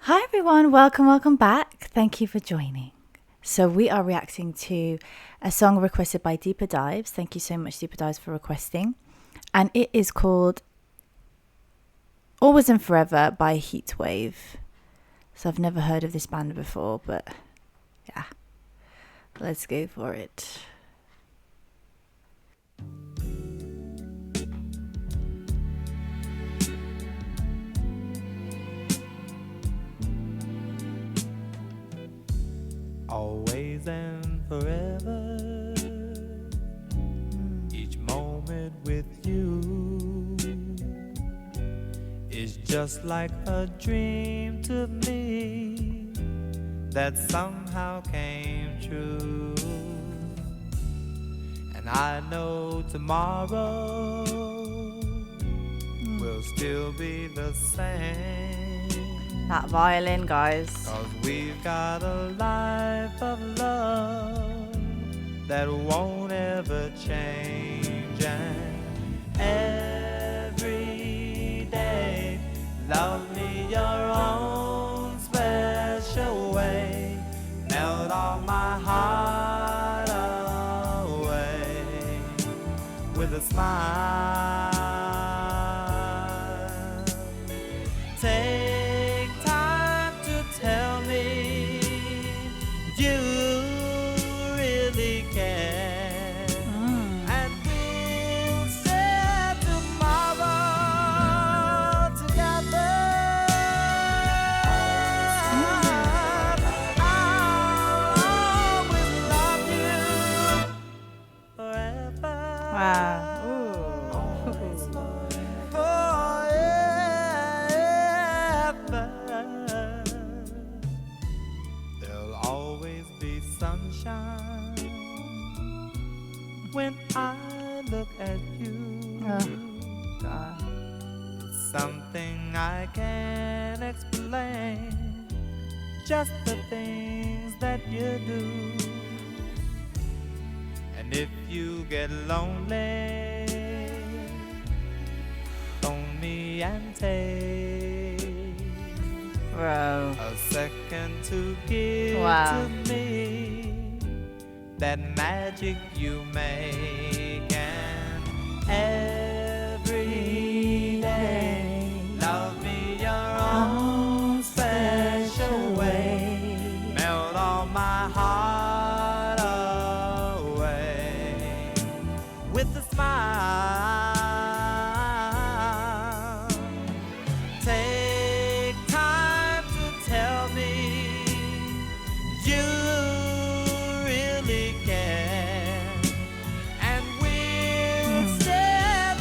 Hi everyone, welcome back. Thank you for joining. So we are reacting to a song requested by Deeper Dives. Thank you so much, Deeper Dives, for requesting. And it is called Always and Forever by Heatwave. So I've never heard of this band before, but yeah, let's go for it. Always and forever, each moment with you is just like a dream to me that somehow came true. And I know tomorrow will still be the same. That violin, guys. 'Cause we've got a life of love that won't ever change. And every day, love me your own special way. Melt all my heart away with a smile. Take time to tell me you really care, and we'll share tomorrow together. I'll always love you forever. Wow. There'll always be sunshine when I look at you. God. Something I can't explain, just the things that you do. And if you get lonely, phone me and take Bro. a second to give Wow. to me that magic you make. And every day, love me your own special way. Melt all my heart away with a smile. Take time to tell me you really care, and we'll share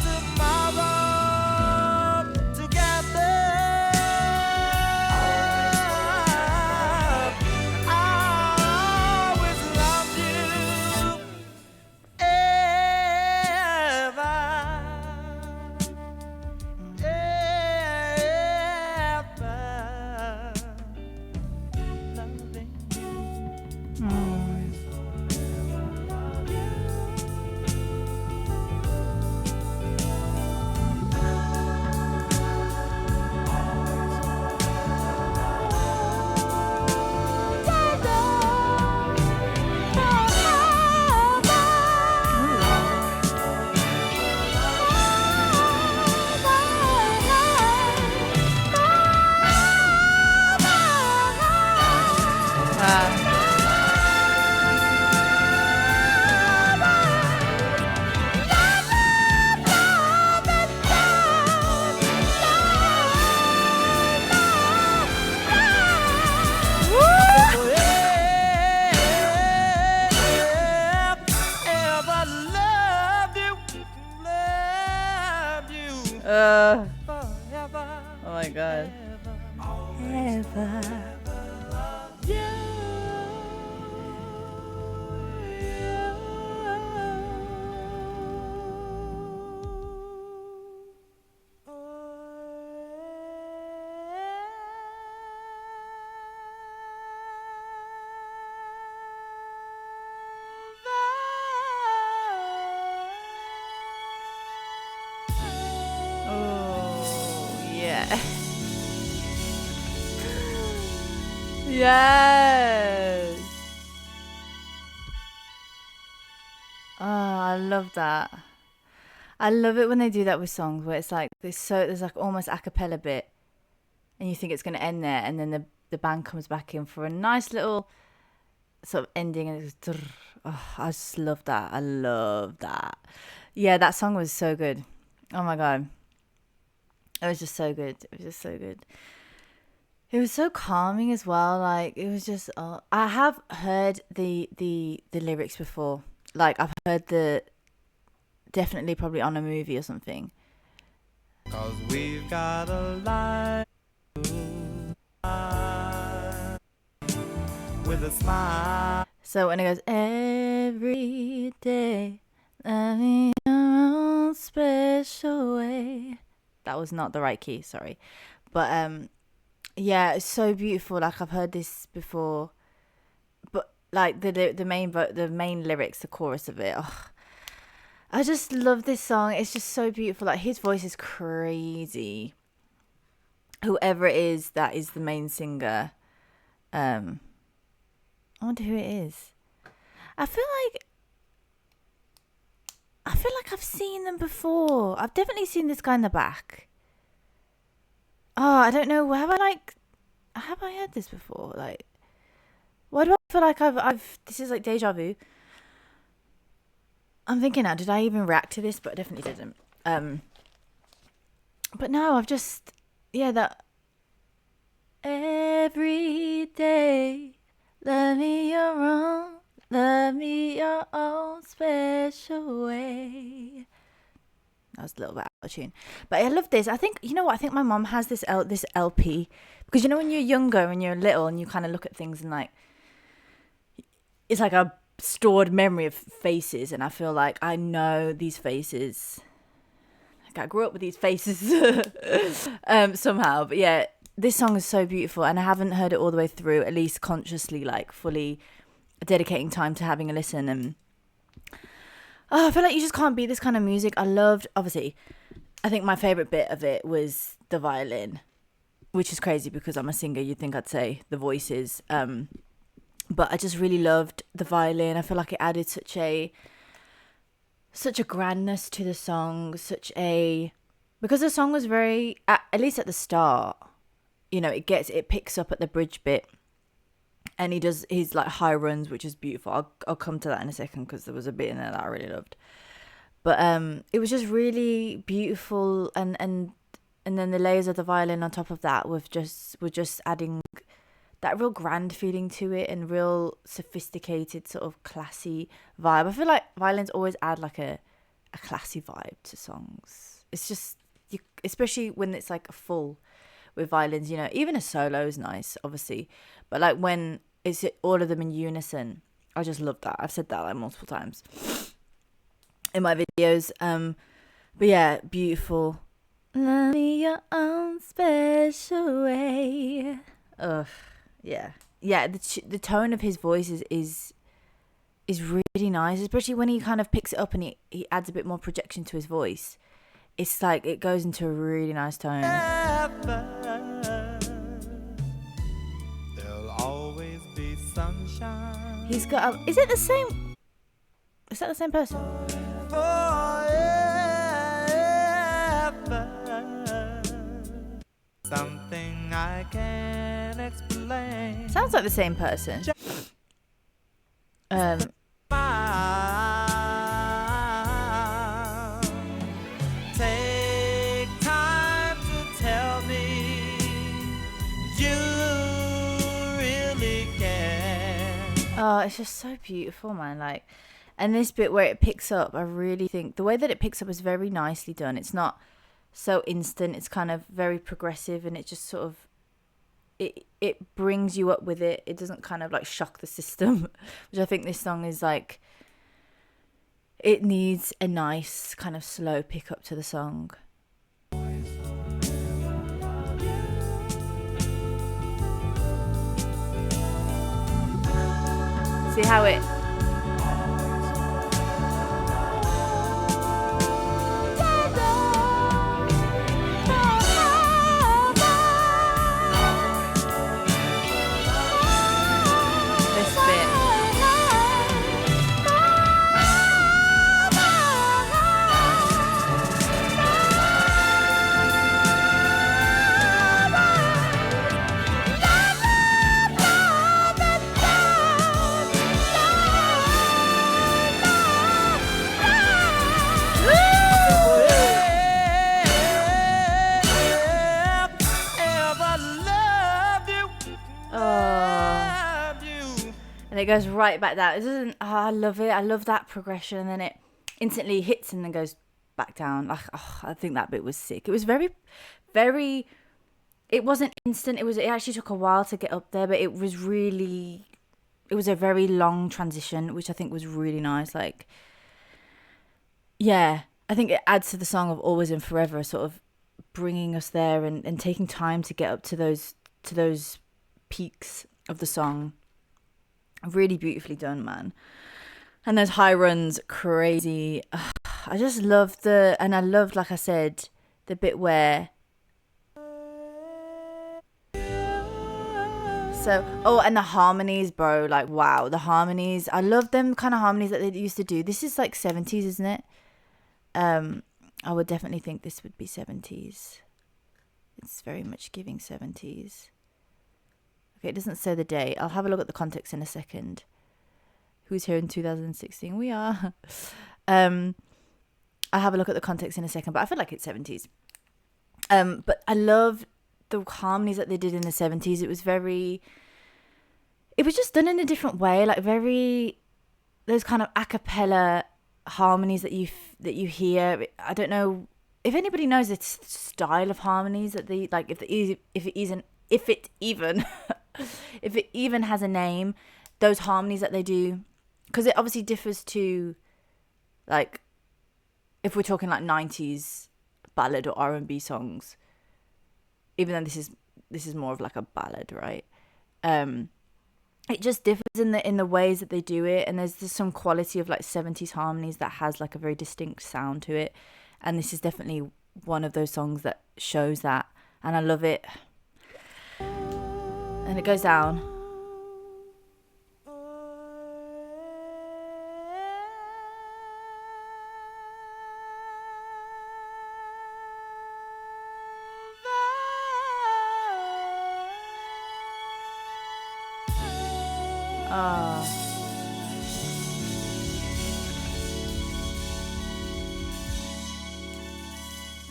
Yes. Oh, I love that. I love it when they do that with songs where it's like there's like almost a cappella bit, and you think it's going to end there, and then the band comes back in for a nice little sort of ending, and it's oh, I just love that. I love that. Yeah, that song was so good. Oh my god, it was just so good. It was just so good. It was so calming as well. Like it was just. I have heard the lyrics before. Like I've heard the definitely probably on a movie or something. 'Cause we've got a life with a smile. So when it goes every day, love me your own special way. That was not the right key, sorry. But yeah, it's so beautiful. Like I've heard this before, but like the main lyrics, the chorus of it. Oh, I just love this song. It's just so beautiful. Like his voice is crazy. Whoever it is that is the main singer, I wonder who it is. I feel like I've seen them before. I've definitely seen this guy in the back. Oh, I don't know. Have I heard this before? Like, why do I feel like I've this is like deja vu. I'm thinking now, did I even react to this? But I definitely didn't. But no, I've just that every day, love me your own special way. That was a little bit out of tune, but I love this. I think you know what? I think my mom has this LP because you know when you're younger and you're little and you kind of look at things and like it's like a stored memory of faces, and I feel like I know these faces. Like I grew up with these faces somehow, but yeah, this song is so beautiful, and I haven't heard it all the way through, at least consciously, like fully dedicating time to having a listen. And I feel like you just can't beat this kind of music. I loved, obviously, I think my favorite bit of it was the violin, which is crazy because I'm a singer. You'd think I'd say the voices. But I just really loved the violin. I feel like it added such a grandness to the song, because the song was very, at least at the start, you know, it picks up at the bridge bit, and he does his like high runs, which is beautiful. I'll come to that in a second because there was a bit in there that I really loved. But it was just really beautiful, and then the layers of the violin on top of that were just adding that real grand feeling to it, and real sophisticated sort of classy vibe. I feel like violins always add like a classy vibe to songs. It's just especially when it's like a full with violins, you know, even a solo is nice, obviously, but like when it's all of them in unison, I just love that. I've said that like multiple times in my videos. But yeah, beautiful. Love me your own special way. Ugh. Yeah. The tone of his voice is really nice, especially when he kind of picks it up and he adds a bit more projection to his voice. It's like it goes into a really nice tone. There'll always be sunshine. He's got is it the same? Is that the same person? Something I can't explain. Sounds like the same person. Take time to tell me you really care. Oh, it's just so beautiful, man. Like, and this bit where it picks up, I really think the way that it picks up is very nicely done. It's not so instant. It's kind of very progressive, and it just sort of it brings you up with it. It doesn't kind of like shock the system, which I think this song is like. It needs a nice kind of slow pick up to the song. See how it. and it goes right back down. It doesn't. Oh, I love it. I love that progression, and then it instantly hits and then goes back down. Like, oh, I think that bit was sick. It was very, very. It wasn't instant. It actually took a while to get up there, but it was really. It was a very long transition, which I think was really nice. Like, yeah, I think it adds to the song of Always and Forever, sort of bringing us there and taking time to get up to those peaks of the song. Really beautifully done, man. And those high runs, crazy. Ugh, I just loved and I loved, like I said, the bit where. So, oh, and the harmonies, bro. Like, wow, the harmonies. I love them kind of harmonies that they used to do. This is like 70s, isn't it? I would definitely think this would be 70s. It's very much giving 70s. Okay, it doesn't say the date. I'll have a look at the context in a second. Who's here in 2016? We are. I'll have a look at the context in a second, but I feel like it's 70s. But I love the harmonies that they did in the 70s. It was just done in a different way, like very those kind of a cappella harmonies that you hear. I don't know if anybody knows the style of harmonies that they like, if it even has a name, those harmonies that they do, because it obviously differs to, like, if we're talking like 90s ballad or R&B songs, even though this is more of like a ballad, right? It just differs in the ways that they do it, and there's just some quality of like 70s harmonies that has like a very distinct sound to it, and this is definitely one of those songs that shows that, and I love it. And it goes down.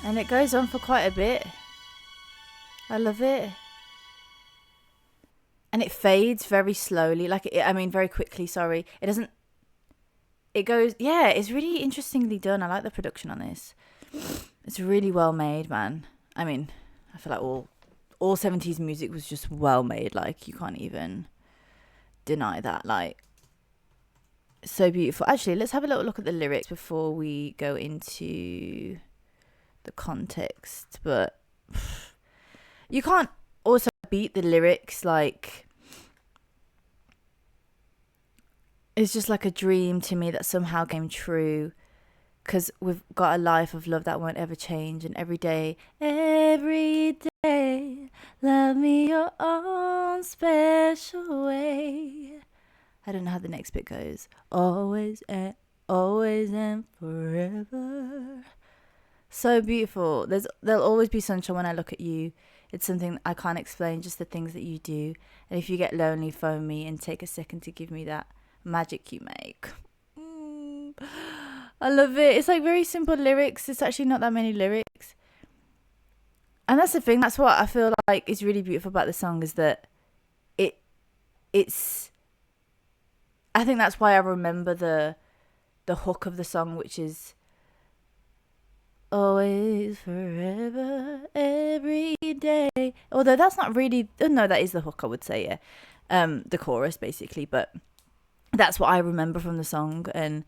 And it goes on for quite a bit. I love it. And it fades very slowly, very quickly, sorry. It goes, yeah, it's really interestingly done. I like the production on this. It's really well made, man. I mean, I feel like all 70s music was just well made. Like, you can't even deny that. Like, so beautiful. Actually, let's have a little look at the lyrics before we go into the context. But you can't also beat the lyrics. Like, it's just like a dream to me that somehow came true, because we've got a life of love that won't ever change, and every day love me your own special way. I don't know how the next bit goes. Always and forever. So beautiful. There'll always be sunshine when I look at you. It's something I can't explain, just the things that you do. And if you get lonely, phone me and take a second to give me that magic you make. I love it. It's like very simple lyrics. It's actually not that many lyrics. And that's the thing. That's what I feel like is really beautiful about the song, is that it's. I think that's why I remember the hook of the song, which is always, forever, every day. Although that's not really. No, that is the hook, I would say. Yeah, the chorus basically, but that's what I remember from the song, and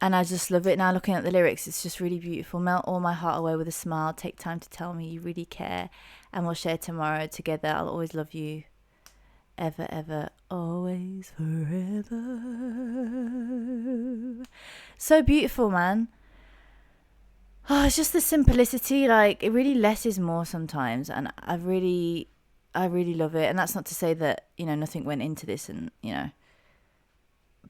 I just love it. Now looking at the lyrics, it's just really beautiful. Melt all my heart away with a smile. Take time to tell me you really care, and we'll share tomorrow together. I'll always love you, ever, ever, always, forever. So beautiful, man. Oh, it's just the simplicity. Like, it really less is more sometimes, and I really love it. And that's not to say that, nothing went into this, and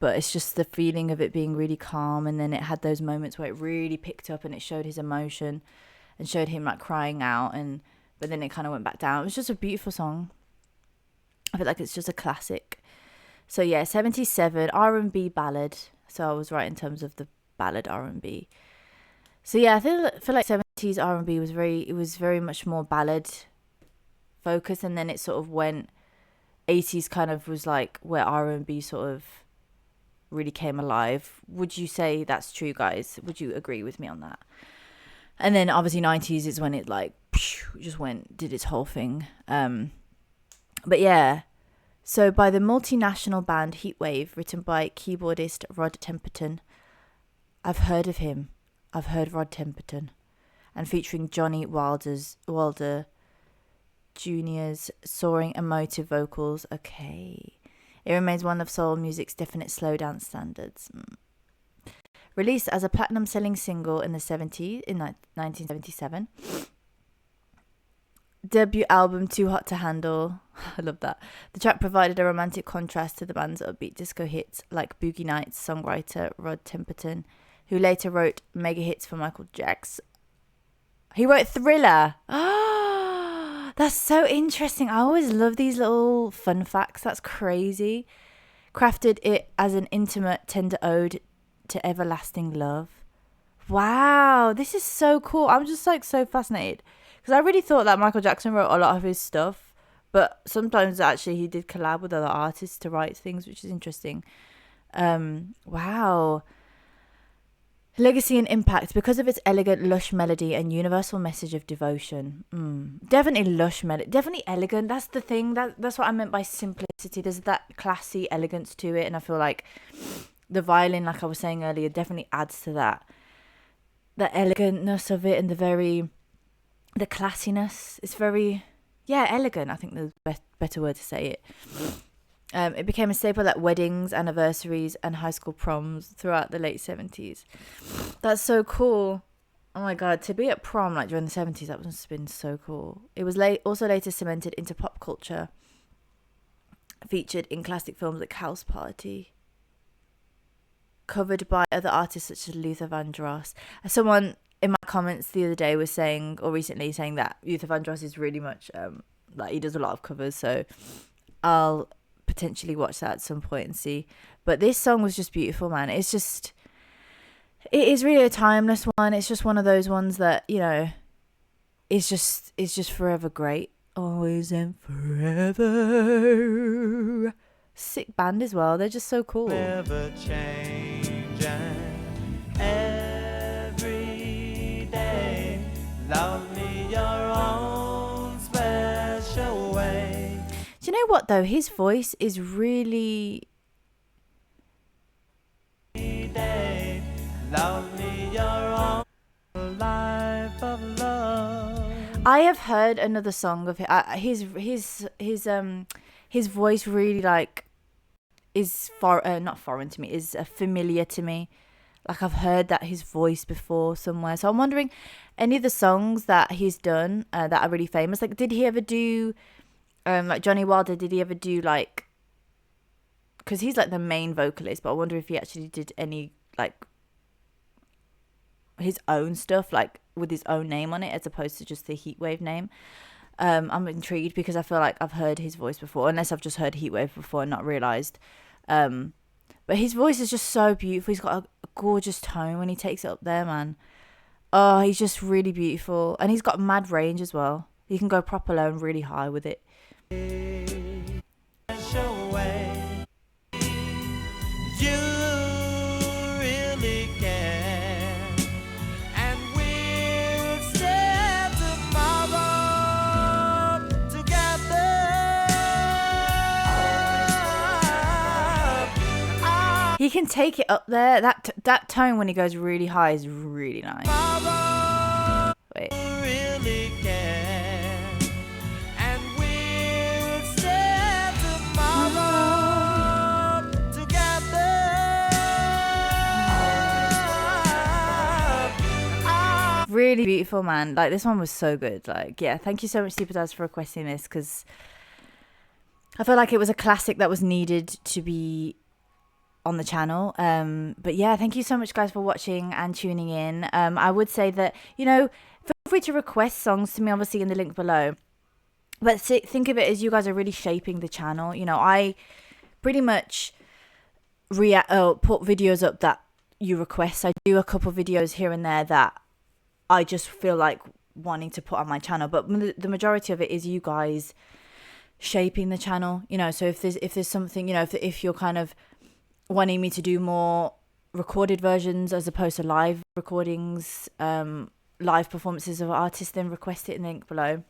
but it's just the feeling of it being really calm, and then it had those moments where it really picked up and it showed his emotion and showed him like crying out, but then it kind of went back down. It was just a beautiful song. I feel like it's just a classic. So yeah, 77 R&B ballad. So I was right in terms of the ballad R&B. So yeah, I feel like 70s R&B was very much more ballad focused, and then it sort of went 80s kind of was like where R&B sort of really came alive. Would you say that's true, guys? Would you agree with me on that? And then obviously 90s is when it like just did its whole thing. But yeah, so by the multinational band Heatwave, written by keyboardist Rod Temperton. I've heard of him. I've heard Rod Temperton. And featuring Johnny Wilder Jr.'s soaring emotive vocals. Okay. It remains one of soul music's definite slow dance standards. Released as a platinum selling single in the 70s, in 1977. Debut album Too Hot to Handle. I love that. The track provided a romantic contrast to the band's upbeat disco hits like Boogie Nights songwriter Rod Temperton, who later wrote mega hits for Michael Jackson. He wrote Thriller. Ah, that's so interesting. I always love these little fun facts. That's crazy. Crafted it as an intimate, tender ode to everlasting love. Wow, this is so cool. I'm just like so fascinated. Because I really thought that Michael Jackson wrote a lot of his stuff, but sometimes actually he did collab with other artists to write things, which is interesting. Wow. Legacy and impact. Because of its elegant, lush melody and universal message of devotion. Definitely lush melody. Definitely elegant. That's the thing. That's what I meant by simplicity. There's that classy elegance to it, and I feel like the violin, like I was saying earlier, definitely adds to that. The elegantness of it and the classiness. It's very, elegant. I think the better word to say it. It became a staple at weddings, anniversaries, and high school proms throughout the late 70s. That's so cool. Oh my God, to be at prom like during the 70s, that must have been so cool. It was also later cemented into pop culture, featured in classic films like House Party, covered by other artists such as Luther Vandross. Someone in my comments the other day was saying, or recently saying, that Luther Vandross is really much like he does a lot of covers, so I'll potentially watch that at some point and see. But this song was just beautiful, man. It is really a timeless one. It's just one of those ones that, you know, it's just forever great. Always and forever. Sick band as well. They're just so cool. Never changing every day. Love me your own special way. Do you know what though? His voice is really. Love me your own life of love. I have heard another song of his voice really like is not foreign to me, is familiar to me. Like I've heard that his voice before somewhere. So I'm wondering, any of the songs that he's done that are really famous, like did he ever do like Johnny Wilder, did he ever do like, because he's like the main vocalist, but I wonder if he actually did any like his own stuff, like with his own name on it, as opposed to just the Heatwave name. I'm intrigued because I feel like I've heard his voice before, unless I've just heard Heatwave before and not realised. But his voice is just so beautiful. He's got a gorgeous tone when he takes it up there, man. Oh, he's just really beautiful. And he's got mad range as well. He can go proper low and really high with it. You really care, and we'll stay tomorrow together. He can take it up there. That tone when he goes really high is really nice. Wait. Really care, and we'll stay tomorrow together. Really beautiful, man. Like this one was so good. Like, yeah, thank you so much, Super Daz, for requesting this, because I feel like it was a classic that was needed to be on the channel. But yeah, thank you so much, guys, for watching and tuning in. I would say that, you know, feel free to request songs to me, obviously in the link below, but think of it as you guys are really shaping the channel. You know, I pretty much put videos up that you request. I do a couple videos here and there that I just feel like wanting to put on my channel, but the majority of it is you guys shaping the channel, you know. So if there's something, you know, if you're kind of wanting me to do more recorded versions as opposed to live recordings, live performances of artists, then request it in the link below.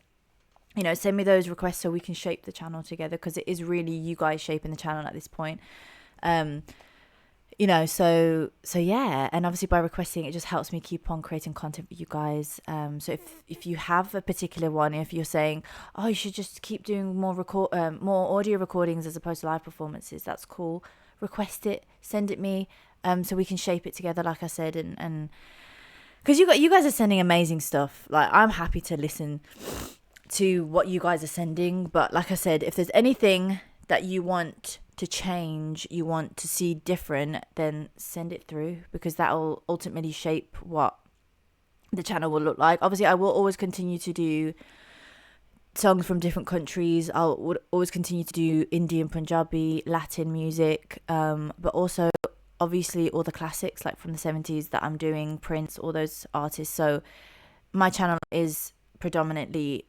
You know, send me those requests so we can shape the channel together, because it is really you guys shaping the channel at this point. You know, so yeah, and obviously by requesting it just helps me keep on creating content for you guys. So if you have a particular one, if you're saying, oh, you should just keep doing more audio recordings as opposed to live performances, that's cool. Request it, send it me, so we can shape it together, like I said, and because you guys are sending amazing stuff. Like, I'm happy to listen to what you guys are sending, but like I said, if there's anything that you want to change, you want to see different, then send it through, because that will ultimately shape what the channel will look like. Obviously, I will always continue to do songs from different countries. Would always continue to do Indian, Punjabi, Latin music, but also obviously all the classics like from the 70s that I'm doing, Prince, all those artists. So my channel is predominantly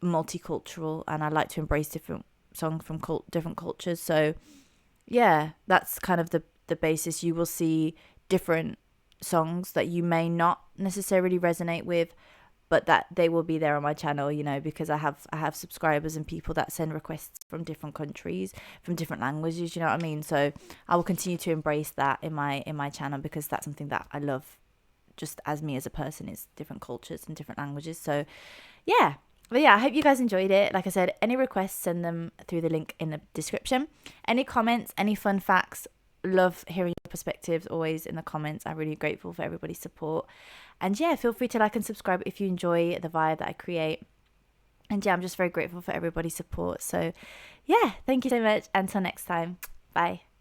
multicultural, and I like to embrace different songs from different cultures. So yeah, that's kind of the basis. You will see different songs that you may not necessarily resonate with, but that they will be there on my channel, you know, because I have subscribers and people that send requests from different countries, from different languages, you know what I mean? So I will continue to embrace that in my channel, because that's something that I love, just as me as a person, is different cultures and different languages. So yeah. But yeah, I hope you guys enjoyed it. Like I said, any requests, send them through the link in the description. Any comments, any fun facts, love hearing your perspectives always in the comments. I'm really grateful for everybody's support. And yeah, feel free to like and subscribe if you enjoy the vibe that I create. And yeah, I'm just very grateful for everybody's support. So yeah, thank you so much. Until next time. Bye.